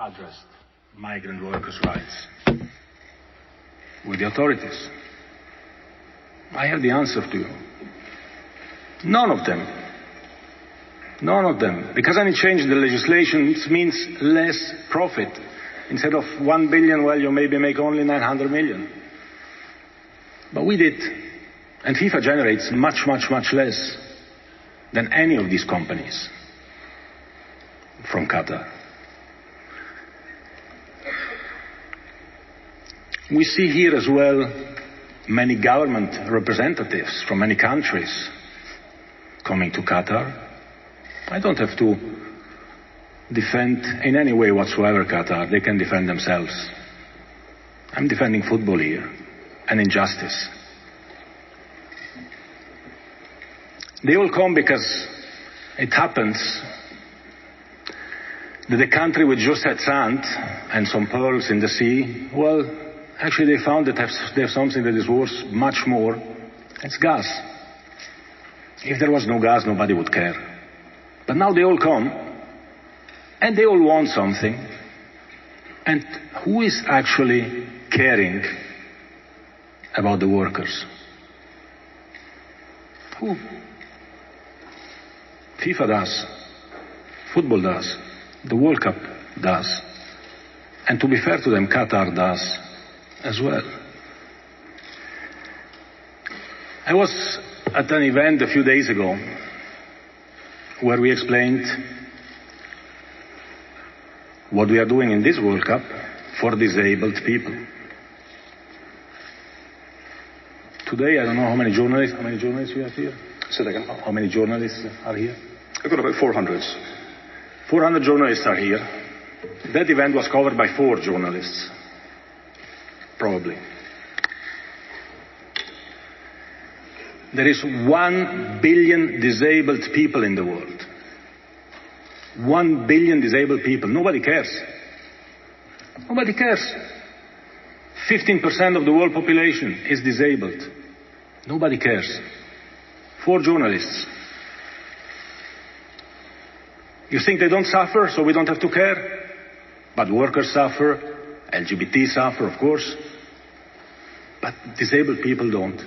addressed migrant workers' rights with the authorities? I have the answer to you. None of them. None of them. Because any change in the legislation means less profit. Instead of 1 billion, well, you maybe make only 900 million. But we did. And FIFA generates much, much, much less than any of these companies from Qatar. We see here as well many government representatives from many countries coming to Qatar. I don't have to defend in any way whatsoever Qatar. They can defend themselves. I'm defending football here and injustice. They all come because it happens that the country which just had sand and some pearls in the sea, well, actually they found that they have something that is worth much more. It's gas. If there was no gas, nobody would care. But now they all come, and they all want something. And who is actually caring about the workers? Who? FIFA does. Football does. The World Cup does. And to be fair to them, Qatar does as well. I was at an event a few days ago where we explained what we are doing in this World Cup for disabled people. Today, I don't know how many journalists we have here. Say that again. How many journalists are here? I've got about 400. 400 journalists are here. That event was covered by 4 journalists, probably. There is 1 billion disabled people in the world. 1 billion disabled people. Nobody cares. Nobody cares. 15% of the world population is disabled. Nobody cares. 4 journalists. You think they don't suffer, so we don't have to care? But workers suffer, LGBT suffer, of course. But disabled people don't.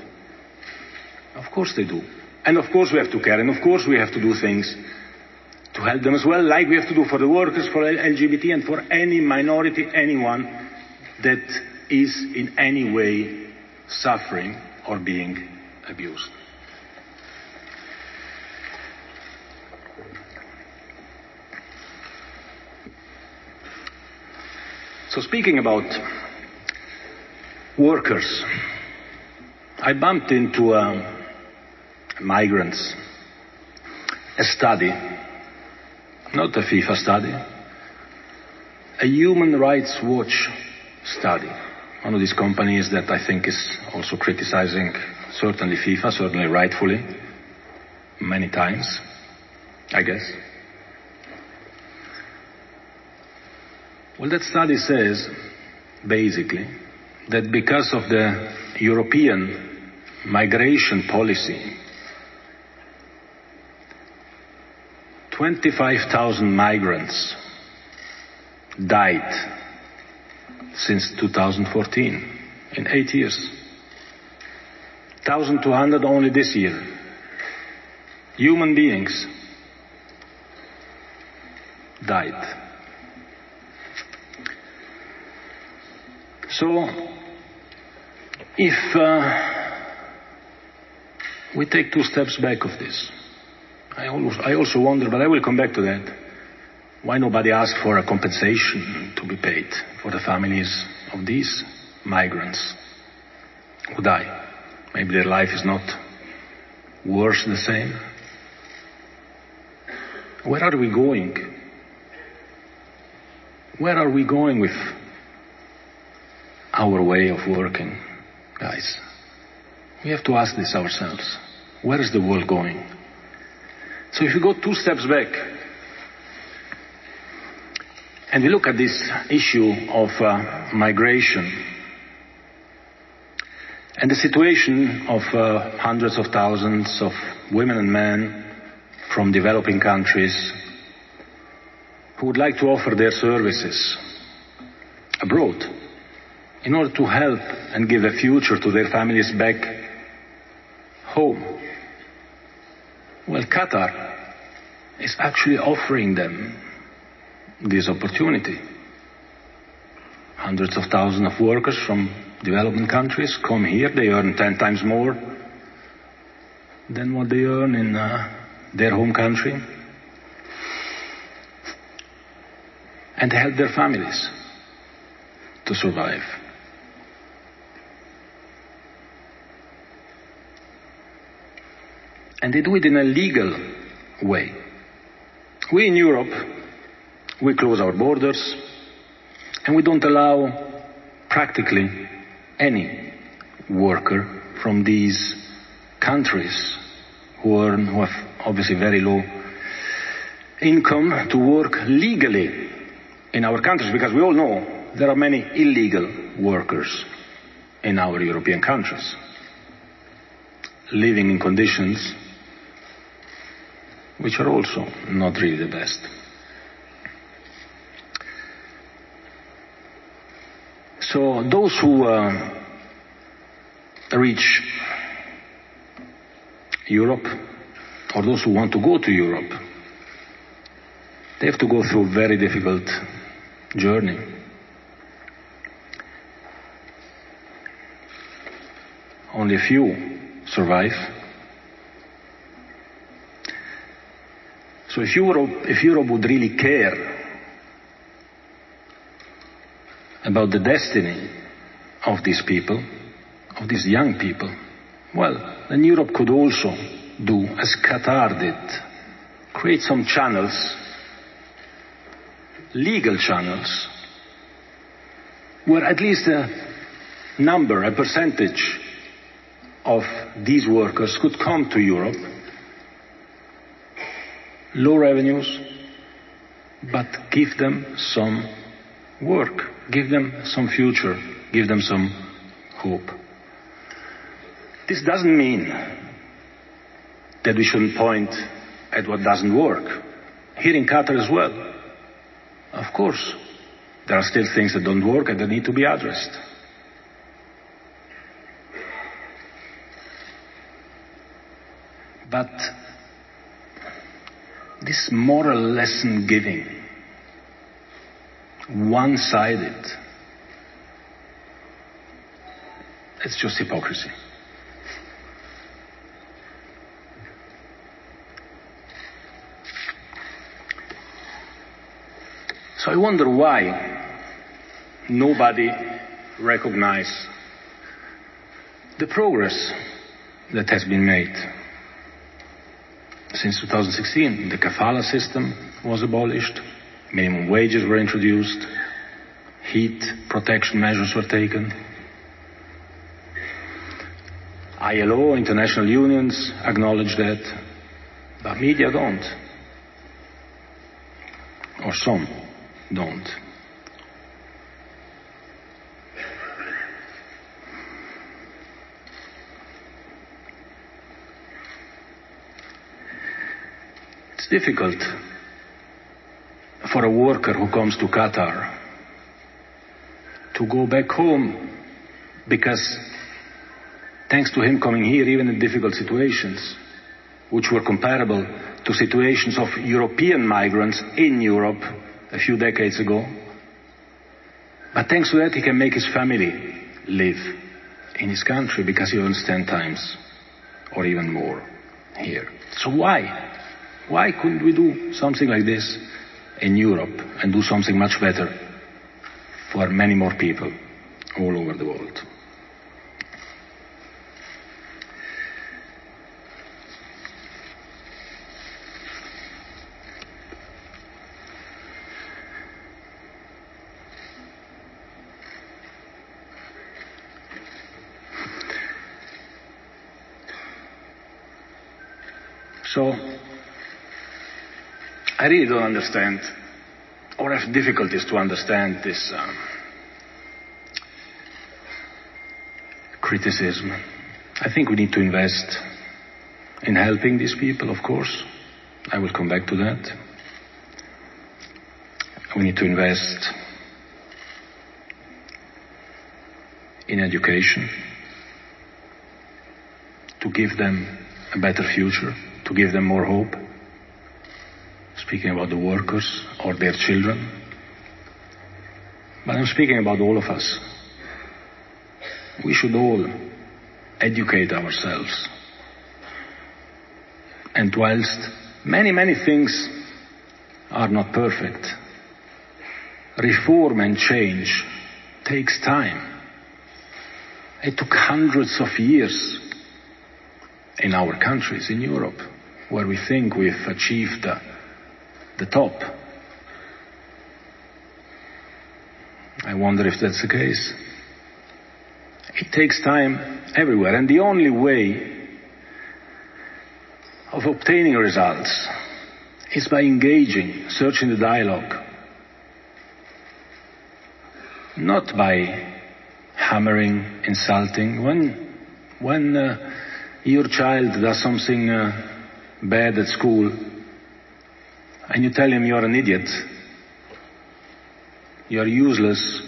Of course they do. And of course we have to care, and of course we have to do things to help them as well, like we have to do for the workers, for LGBT, and for any minority, anyone that is in any way suffering or being abused. So speaking about workers, I bumped into migrants, a study, not a FIFA study, a Human Rights Watch study, one of these companies that I think is also criticizing certainly FIFA, certainly rightfully, many times, I guess. Well, that study says, basically, that because of the European migration policy, 25,000 migrants died since 2014, in 8 years. 1,200 only this year. Human beings died. So, if we take 2 steps back of this, I also wonder, but I will come back to that, why nobody asked for a compensation to be paid for the families of these migrants who die. Maybe their life is not worse the same. Where are we going? Where are we going with our way of working, guys? We have to ask this ourselves. Where is the world going? So if you go 2 steps back and we look at this issue of migration and the situation of hundreds of thousands of women and men from developing countries who would like to offer their services abroad in order to help and give a future to their families back home. Well, Qatar is actually offering them this opportunity. Hundreds of thousands of workers from developing countries come here. They earn 10 times more than what they earn in their home country. And they help their families to survive. And they do it in a legal way. We in Europe, we close our borders and we don't allow practically any worker from these countries who have obviously very low income to work legally in our countries, because we all know there are many illegal workers in our European countries, living in conditions which are also not really the best. So those who reach Europe, or those who want to go to Europe, they have to go through a very difficult journey. Only a few survive. So if Europe would really care about the destiny of these people, of these young people, well, then Europe could also do as Qatar did, create some channels, legal channels, where at least a percentage of these workers could come to Europe, low revenues, but give them some work, give them some future, give them some hope. This doesn't mean that we shouldn't point at what doesn't work. Here in Qatar as well. Of course, there are still things that don't work and that need to be addressed. But this moral lesson giving, one-sided, it's just hypocrisy. So I wonder why nobody recognizes the progress that has been made. Since 2016, the kafala system was abolished, minimum wages were introduced, heat protection measures were taken. ILO, international unions, acknowledge that, but media don't. Or some don't. It's difficult for a worker who comes to Qatar to go back home, because thanks to him coming here, even in difficult situations, which were comparable to situations of European migrants in Europe a few decades ago, but thanks to that he can make his family live in his country because he earns 10 times or even more here. So why couldn't we do something like this in Europe and do something much better for many more people all over the world? So, I really don't understand, or have difficulties to understand this criticism. I think we need to invest in helping these people, of course. I will come back to that. We need to invest in education to give them a better future, to give them more hope. Speaking about the workers or their children. But I'm speaking about all of us. We should all educate ourselves. And whilst many things are not perfect, reform and change takes time. It took hundreds of years in our countries, in Europe, where we think we've achieved the top. I wonder if that's the case. It takes time everywhere, and the only way of obtaining results is by engaging, searching the dialogue, not by hammering, insulting. When your child does something bad at school, and you tell him you're an idiot, you're useless,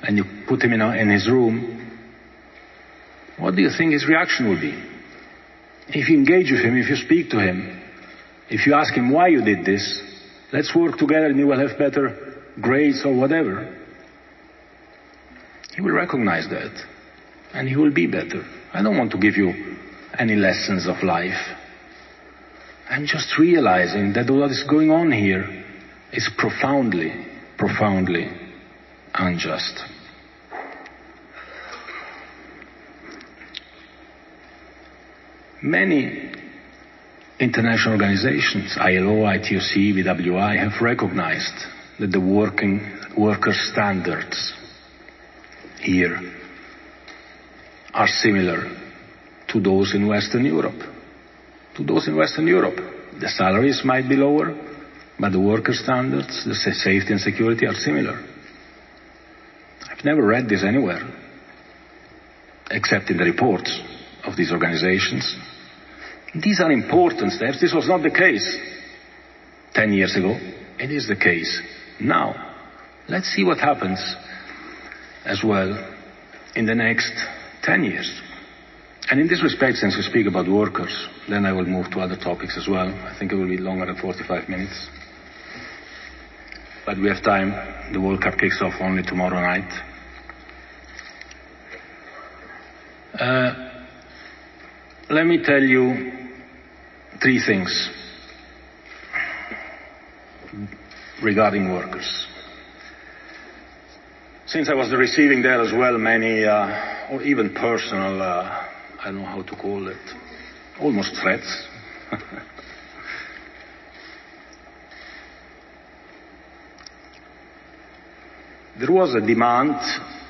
and you put him in his room, what do you think his reaction will be? If you engage with him, if you speak to him, if you ask him why you did this, let's work together and you will have better grades or whatever, he will recognize that and he will be better. I don't want to give you any lessons of life. I'm just realizing that what is going on here is profoundly unjust. Many international organizations, ILO, ITUC, BWI, have recognized that the worker standards here are similar to those in Western Europe. The salaries might be lower, but the worker standards, the safety and security are similar. I've never read this anywhere, except in the reports of these organizations. These are important steps. This was not the case 10 years ago. It is the case now. Let's see what happens as well in the next 10 years. And in this respect, since we speak about workers, then I will move to other topics as well. I think it will be longer than 45 minutes. But we have time. The World Cup kicks off only tomorrow night. Let me tell you 3 things regarding workers. Since I was receiving there as well many, or even personal, I don't know how to call it, almost threats. There was a demand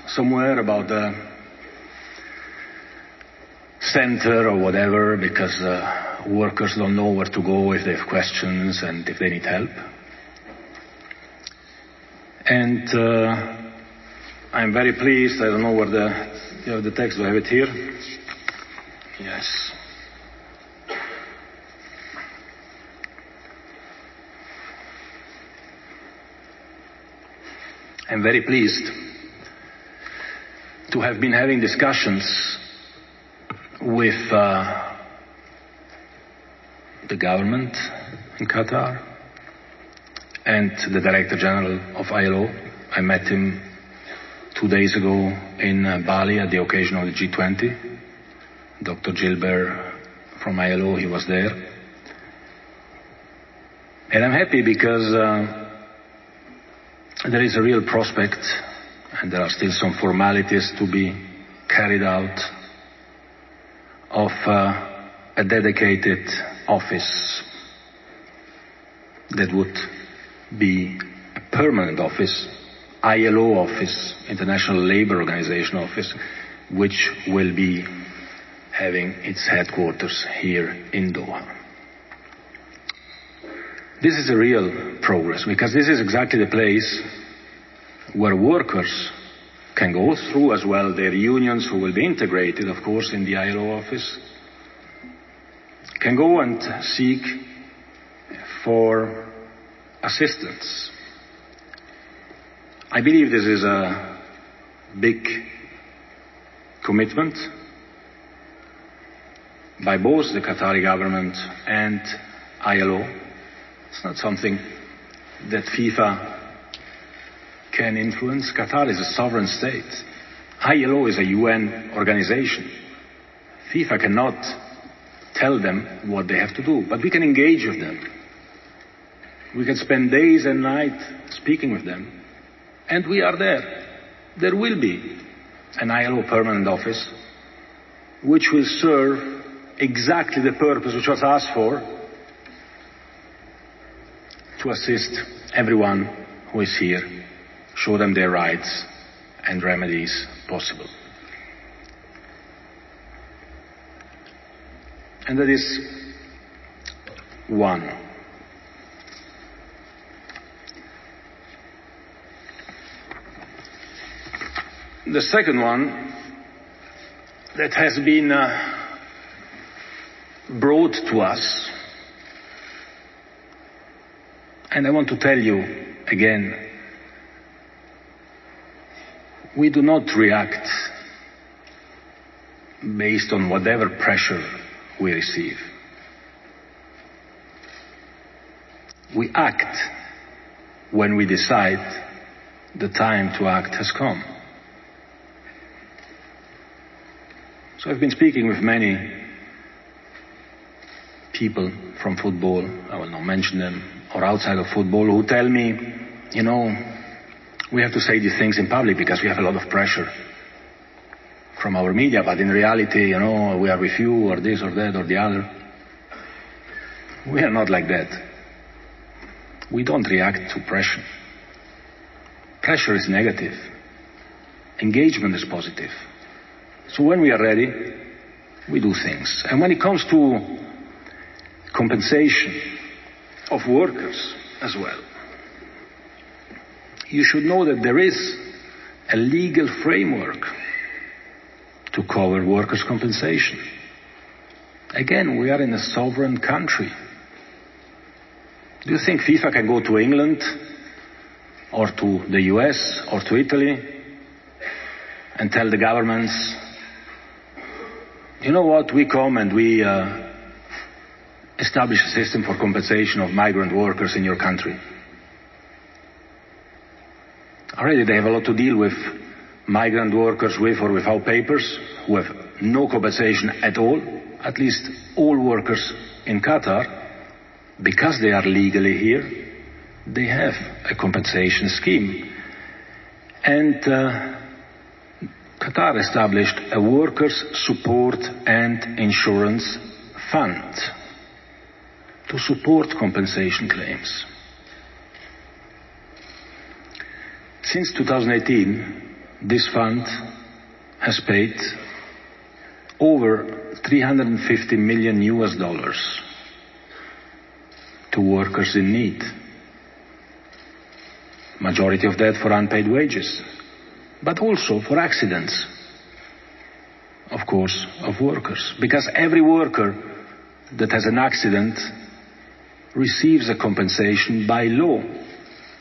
somewhere about the center or whatever, because workers don't know where to go if they have questions and if they need help. And I'm very pleased. I don't know where you have the text. Do I have it here? Yes. I'm very pleased to have been having discussions with the government in Qatar and the Director General of ILO. I met him 2 days ago in Bali at the occasion of the G20. Dr. Gilbert from ILO, he was there. And I'm happy because there is a real prospect, and there are still some formalities to be carried out, of a dedicated office that would be a permanent office, ILO office, International Labour Organization office, which will be having its headquarters here in Doha. This is a real progress, because this is exactly the place where workers can go through as well their unions, who will be integrated, of course, in the ILO office, can go and seek for assistance, I believe this is a big commitment by both the Qatari government and ILO. It's not something that FIFA can influence. Qatar is a sovereign state. ILO is a UN organization. FIFA cannot tell them what they have to do, but we can engage with them. We can spend days and nights speaking with them, and we are there. There will be an ILO permanent office which will serve exactly the purpose which was asked for, to assist everyone who is here, show them their rights and remedies possible. And that is one. The second one that has been brought to us, and I want to tell you again, we do not react based on whatever pressure we receive. We act when we decide the time to act has come. So I've been speaking with many people from football, I will not mention them, or outside of football, who tell me, we have to say these things in public because we have a lot of pressure from our media, but in reality, we are with you, or this, or that, or the other. We are not like that. We don't react to pressure. Pressure is negative. Engagement is positive. So when we are ready, we do things. And when it comes to compensation of workers as well, you should know that there is a legal framework to cover workers' compensation. Again, we are in a sovereign country. Do you think FIFA can go to England or to the US or to Italy and tell the governments, you know what, we come and we establish a system for compensation of migrant workers in your country? Already they have a lot to deal with migrant workers with or without papers who have no compensation at all. At least all workers in Qatar, because they are legally here, they have a compensation scheme. And Qatar established a workers' support and insurance fund to support compensation claims. Since 2018, this fund has paid over $350 million to workers in need. Majority of that for unpaid wages, but also for accidents, of course, of workers. Because every worker that has an accident receives a compensation by law.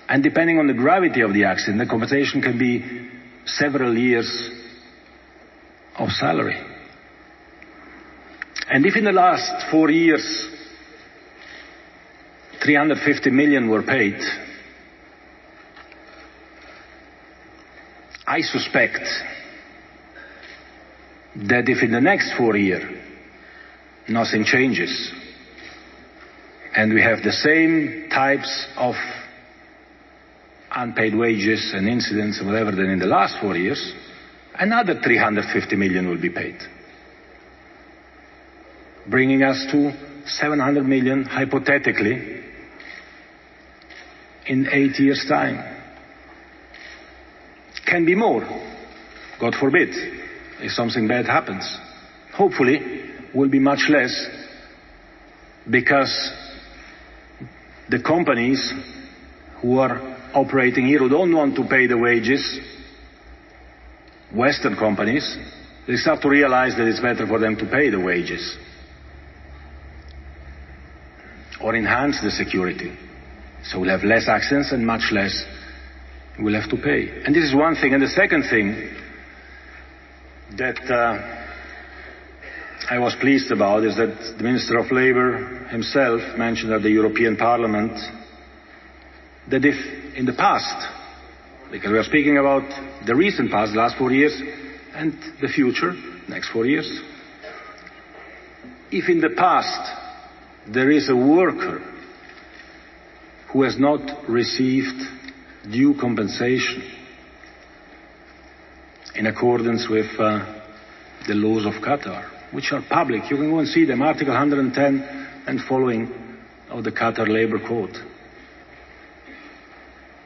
And depending on the gravity of the accident, the compensation can be several years of salary. And if in the last 4 years 350 million were paid, I suspect that if in the next 4 years nothing changes and we have the same types of unpaid wages and incidents and whatever than in the last 4 years, another 350 million will be paid, bringing us to 700 million hypothetically in 8 years' time. Can be more, God forbid, if something bad happens. Hopefully, will be much less, because the companies who are operating here, who don't want to pay the wages, Western companies, they start to realize that it's better for them to pay the wages or enhance the security. So we'll have less accidents and much less will have to pay. And this is one thing. And the second thing that I was pleased about is that the Minister of Labour himself mentioned at the European Parliament that if in the past, because we are speaking about the recent past, the last 4 years, and the future, next 4 years, if in the past there is a worker who has not received due compensation in accordance with the laws of Qatar, which are public. You can go and see them, Article 110 and following of the Qatar Labour Code.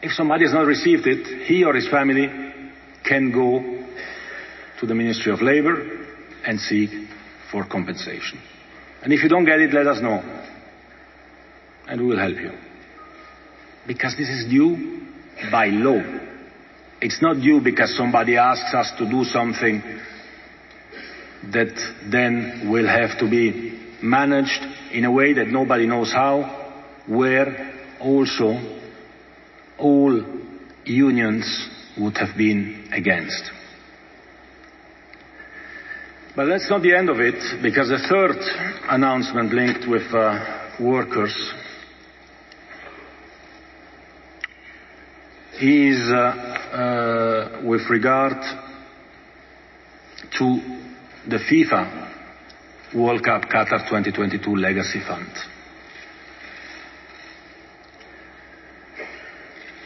If somebody has not received it, he or his family can go to the Ministry of Labour and seek for compensation. And if you don't get it, let us know, and we will help you. Because this is due by law. It's not due because somebody asks us to do something that then will have to be managed in a way that nobody knows how, where also all unions would have been against. But that's not the end of it, because the third announcement linked with workers is with regard to the FIFA World Cup Qatar 2022 Legacy Fund.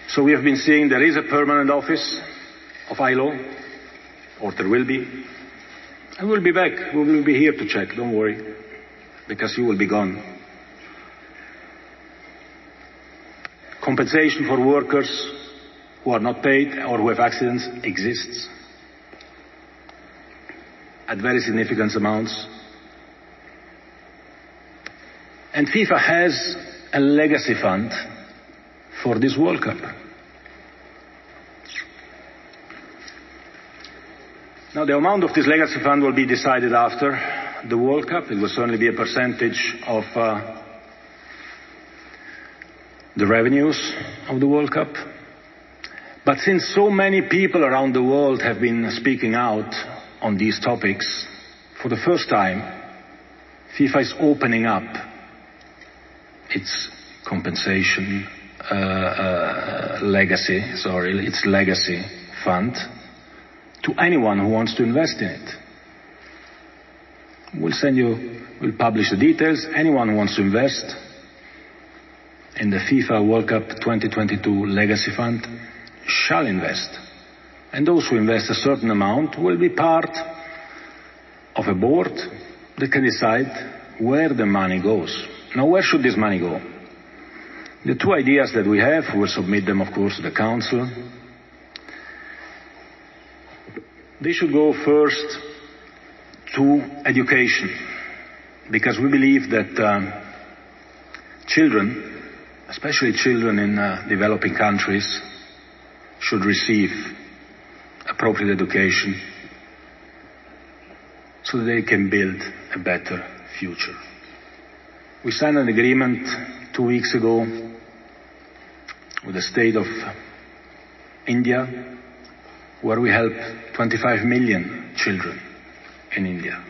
So we have been seeing there is a permanent office of ILO, or there will be, and we'll be back. We will be here to check, don't worry, because you will be gone. Compensation for workers who are not paid or who have accidents exists at very significant amounts. And FIFA has a legacy fund for this World Cup. Now, the amount of this legacy fund will be decided after the World Cup. It will certainly be a percentage of the revenues of the World Cup. But since so many people around the world have been speaking out on these topics, for the first time, FIFA is opening up its compensation its legacy fund to anyone who wants to invest in it. We'll publish the details. Anyone who wants to invest in the FIFA World Cup 2022 Legacy Fund shall invest. And those who invest a certain amount will be part of a board that can decide where the money goes. Now, where should this money go? The two ideas that we have, we will submit them, of course, to the Council. They should go first to education, because we believe that children, especially children in developing countries, should receive appropriate education so that they can build a better future. We signed an agreement 2 weeks ago with the state of India, where we help 25 million children in India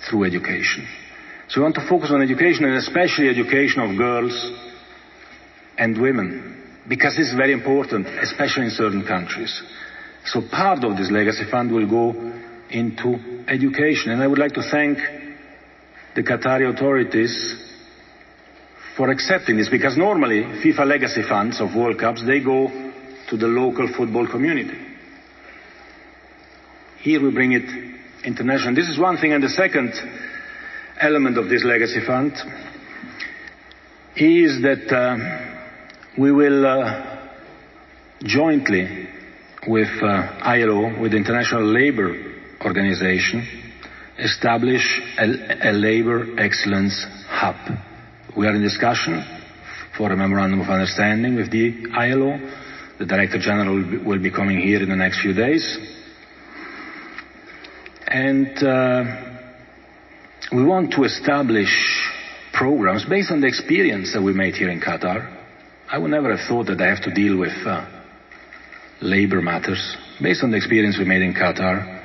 through education. So we want to focus on education, and especially education of girls and women, because this is very important, especially in certain countries. So part of this legacy fund will go into education. And I would like to thank the Qatari authorities for accepting this, because normally FIFA legacy funds of World Cups, they go to the local football community. Here we bring it international. This is one thing. And the second element of this legacy fund is that we will jointly with ILO, with the International Labour Organization, establish a labour excellence hub. We are in discussion for a memorandum of understanding with the ILO. The Director General will be coming here in the next few days. And we want to establish programs based on the experience that we made here in Qatar. I would never have thought that I have to deal with labor matters, based on the experience we made in Qatar.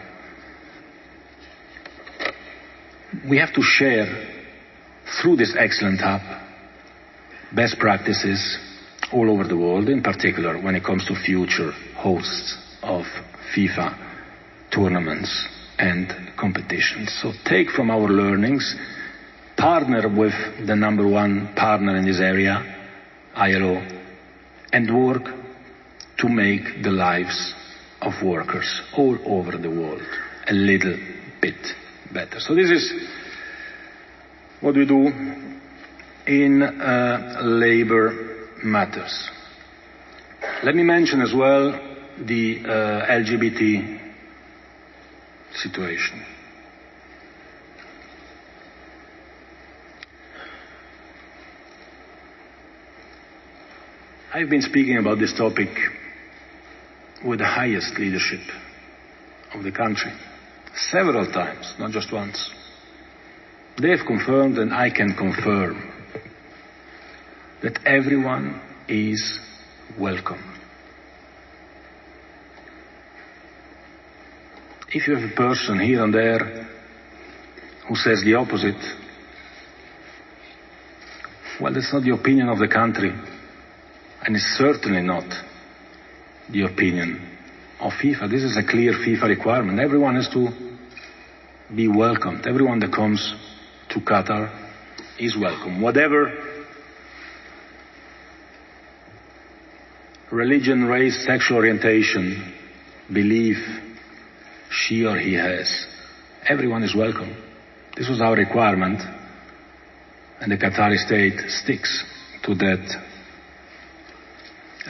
We have to share, through this excellent hub, best practices all over the world, in particular when it comes to future hosts of FIFA tournaments and competitions. So take from our learnings, partner with the number one partner in this area, ILO, and work to make the lives of workers all over the world a little bit better. So this is what we do in labor matters. Let me mention as well the LGBT situation. I've been speaking about this topic with the highest leadership of the country several times, not just once. They've confirmed, and I can confirm, that everyone is welcome. If you have a person here and there who says the opposite, well, that's not the opinion of the country, and it's certainly not the opinion of FIFA. This is a clear FIFA requirement. Everyone has to be welcomed. Everyone that comes to Qatar is welcome. Whatever religion, race, sexual orientation, belief she or he has, everyone is welcome. This was our requirement, and the Qatari state sticks to that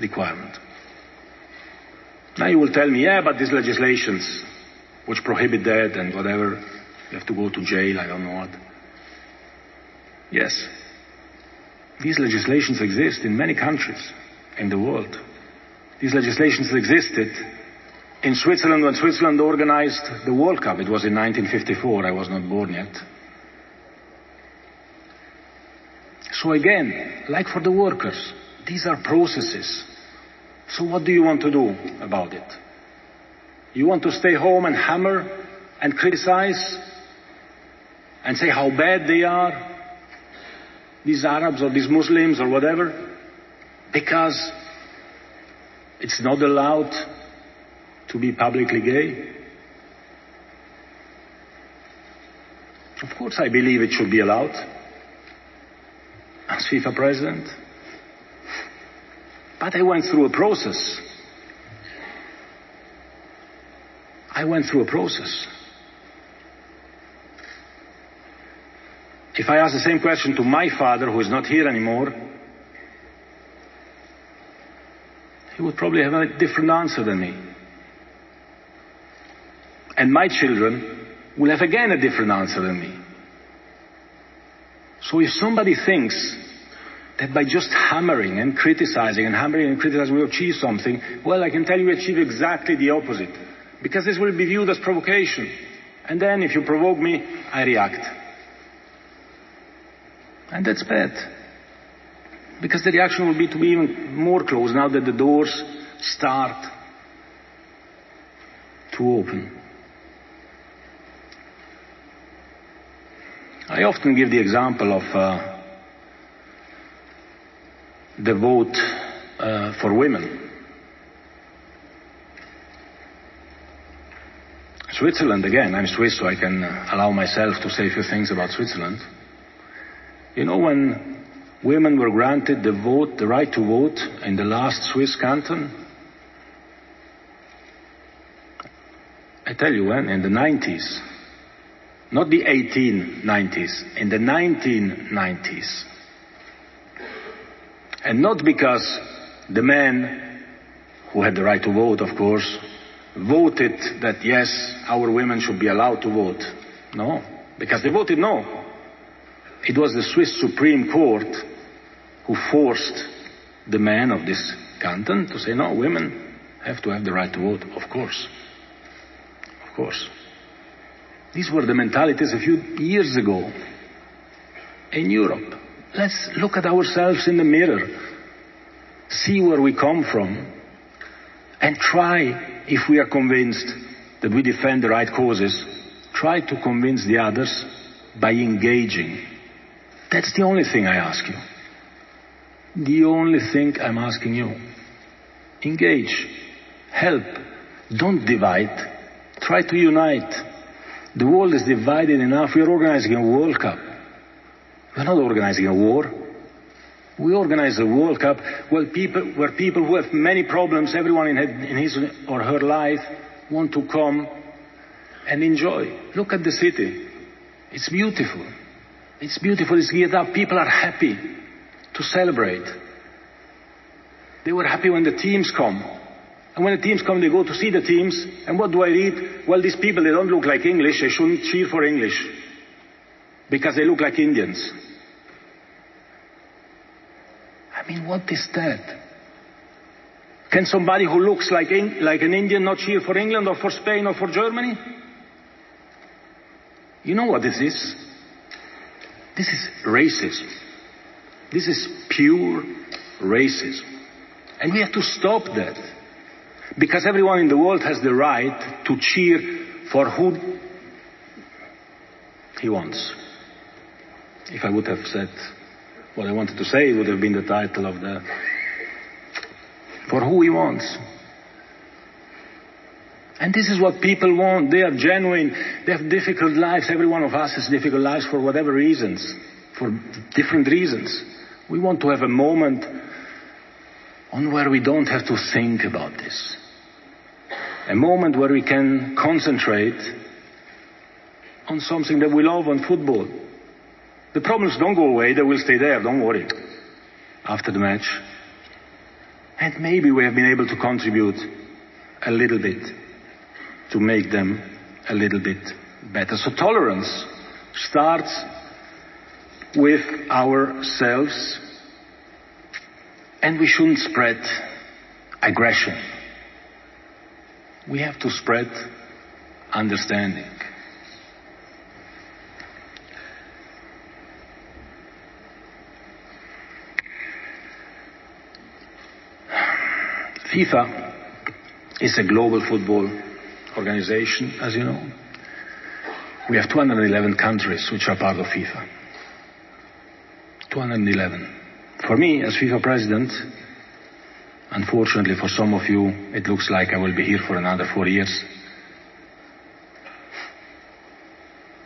requirement. Now you will tell me, yeah, but these legislations which prohibit that and whatever, you have to go to jail, I don't know what. Yes, these legislations exist in many countries in the world. These legislations existed in Switzerland when Switzerland organized the World Cup. It was in 1954, I was not born yet. So again, like for the workers, these are processes. So what do you want to do about it? You want to stay home and hammer and criticize and say how bad they are, these Arabs or these Muslims or whatever, because it's not allowed to be publicly gay? Of course I believe it should be allowed as FIFA president. But I went through a process. If I ask the same question to my father, who is not here anymore, he would probably have a different answer than me. And my children will have again a different answer than me. So if somebody thinks that by just hammering and criticizing we achieve something, well, I can tell you we achieve exactly the opposite. Because this will be viewed as provocation. And then if you provoke me, I react. And that's bad. Because the reaction will be to be even more close now that the doors start to open. I often give the example of the vote for women. Switzerland, again, I'm Swiss, so I can allow myself to say a few things about Switzerland. You know, when women were granted the right to vote in the last Swiss canton, I tell you when, in the 90s, not the 1890s, in the 1990s. And not because the men who had the right to vote, of course, voted that yes, our women should be allowed to vote. No, because they voted no. It was the Swiss Supreme Court who forced the men of this canton to say, no, women have to have the right to vote, of course. Of course. These were the mentalities a few years ago in Europe. Let's look at ourselves in the mirror, see where we come from, And try, if we are convinced that we defend the right causes, try to convince the others by engaging. That's the only thing I ask you. The only thing I'm asking you. Engage. Help. Don't divide. Try to unite. The world is divided enough. We are organizing a World Cup. We're not organizing a war. We organize a World Cup where people who have many problems, everyone in his or her life, want to come and enjoy. Look at the city. It's beautiful. It's beautiful. It's geared up. People are happy to celebrate. They were happy when the teams come. And when the teams come, they go to see the teams. And what do I read? Well, these people, they don't look like English. They shouldn't cheer for English. Because they look like Indians. I mean, what is that? Can somebody who looks like an Indian not cheer for England or for Spain or for Germany? You know what this is? This is racism. This is pure racism. And we have to stop that. Because everyone in the world has the right to cheer for who he wants. If I would have said what I wanted to say, it would have been the title of the... For who he wants. And this is what people want. They are genuine. They have difficult lives. Every one of us has difficult lives for whatever reasons. For different reasons. We want to have a moment on where we don't have to think about this. A moment where we can concentrate on something that we love, on football. The problems don't go away, they will stay there, don't worry, after the match. And maybe we have been able to contribute a little bit to make them a little bit better. So tolerance starts with ourselves, and we shouldn't spread aggression. We have to spread understanding. FIFA is a global football organization, as you know. We have 211 countries which are part of FIFA. 211. For me, as FIFA president, unfortunately for some of you, it looks like I will be here for another 4 years.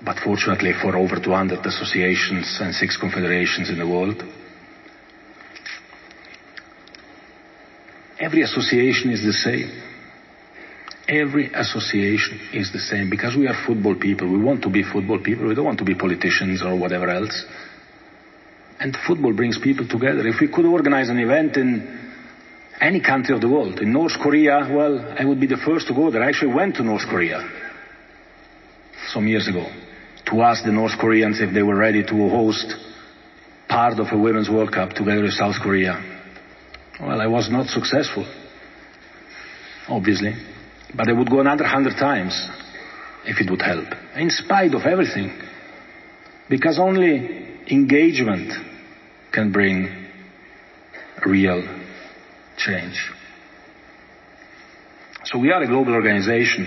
But fortunately for over 200 associations and 6 confederations in the world, every association is the same. Every association is the same because we are football people. We want to be football people. We don't want to be politicians or whatever else. And football brings people together. If we could organize an event in any country of the world, in North Korea, well, I would be the first to go there. I actually went to North Korea some years ago to ask the North Koreans if they were ready to host part of a Women's World Cup together with South Korea. Well, I was not successful, obviously, but I would go another 100 times if it would help, in spite of everything, because only engagement can bring real change. So we are a global organization,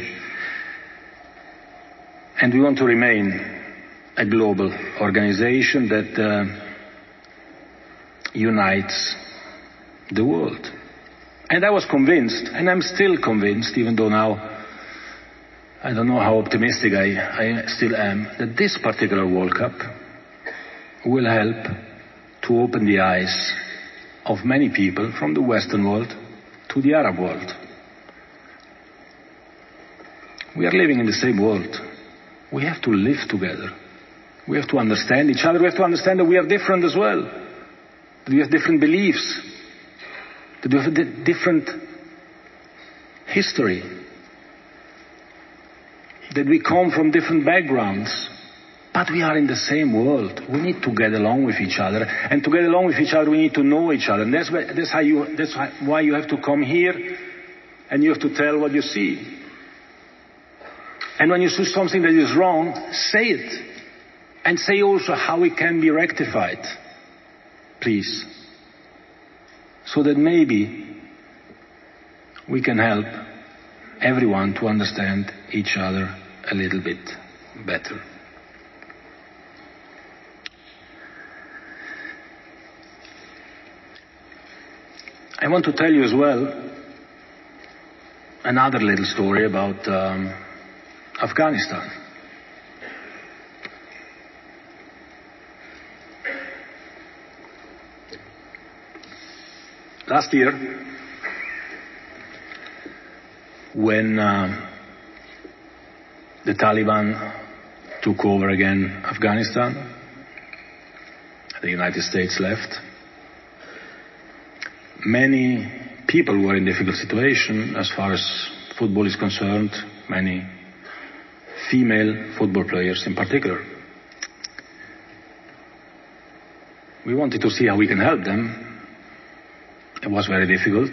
and we want to remain a global organization that unites the world. And I was convinced, and I'm still convinced, even though now I don't know how optimistic I still am, that this particular World Cup will help to open the eyes of many people from the Western world to the Arab world. We are living in the same world. We have to live together. We have to understand each other. We have to understand that we are different as well. That we have different beliefs. That we have a different history. That we come from different backgrounds. But we are in the same world. We need to get along with each other. And to get along with each other, we need to know each other. And that's why you have to come here and you have to tell what you see. And when you see something that is wrong, say it. And say also how it can be rectified. Please. So that maybe we can help everyone to understand each other a little bit better. I want to tell you as well another little story about Afghanistan. Last year, when the Taliban took over again Afghanistan, the United States left, many people were in difficult situation as far as football is concerned, many female football players in particular. We wanted to see how we can help them. It was very difficult.